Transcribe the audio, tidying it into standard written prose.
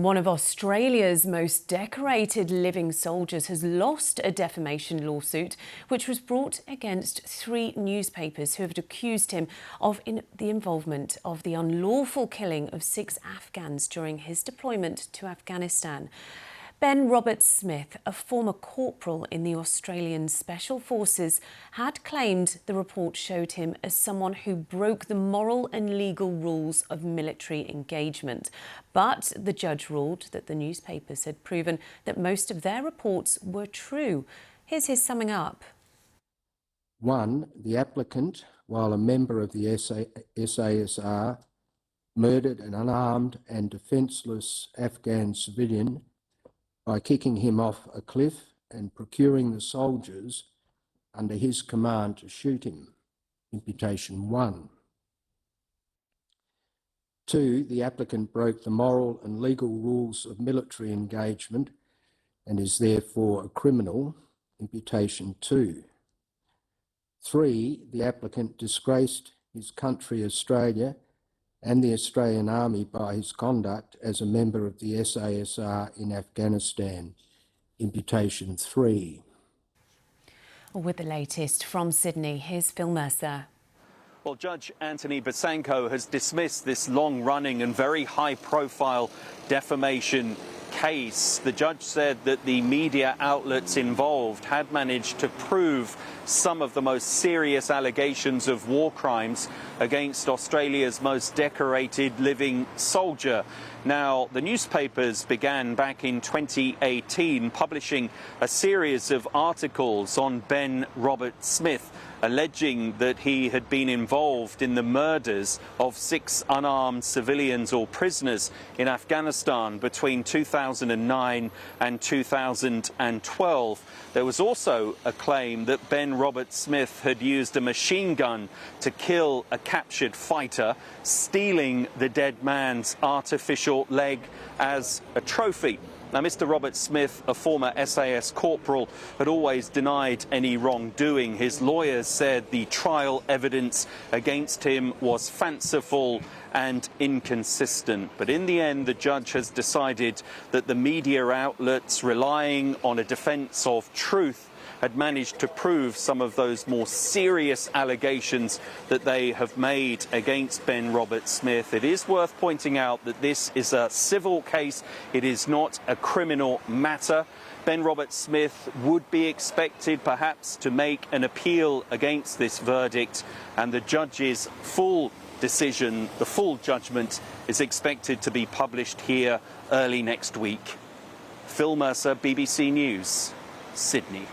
One of Australia's most decorated living soldiers has lost a defamation lawsuit, which was brought against 3 newspapers who have accused him of the involvement of the unlawful killing of 6 Afghans during his deployment to Afghanistan. Ben Smith, a former corporal in the Australian Special Forces, had claimed the report showed him as someone who broke the moral and legal rules of military engagement. But the judge ruled that the newspapers had proven that most of their reports were true. Here's his summing up. 1. The applicant, while a member of the SASR, murdered an unarmed and defenceless Afghan civilian by kicking him off a cliff and procuring the soldiers under his command to shoot him. Imputation 1. 2. The applicant broke the moral and legal rules of military engagement and is therefore a criminal. Imputation 2. 3. The applicant disgraced his country, Australia, and the Australian Army by his conduct as a member of the SASR in Afghanistan. Imputation 3. With the latest from Sydney, here's Phil Mercer. Well, Judge Anthony Basanko has dismissed this long-running and very high-profile defamation case. The judge said that the media outlets involved had managed to prove some of the most serious allegations of war crimes against Australia's most decorated living soldier. Now, the newspapers began back in 2018 publishing a series of articles on Ben Smith, alleging that he had been involved in the murders of 6 unarmed civilians or prisoners in Afghanistan between 2009 and 2012. There was also a claim that Ben Smith had used a machine gun to kill a captured fighter, stealing the dead man's artificial leg as a trophy. Now, Mr. Smith, a former SAS corporal, had always denied any wrongdoing. His lawyers said the trial evidence against him was fanciful and inconsistent. But in the end, the judge has decided that the media outlets, relying on a defence of truth, had managed to prove some of those more serious allegations that they have made against Ben Smith. It is worth pointing out that this is a civil case. It is not a criminal matter. Ben Smith would be expected perhaps to make an appeal against this verdict, and the judge's full decision, the full judgment, is expected to be published here early next week. Phil Mercer, BBC News, Sydney.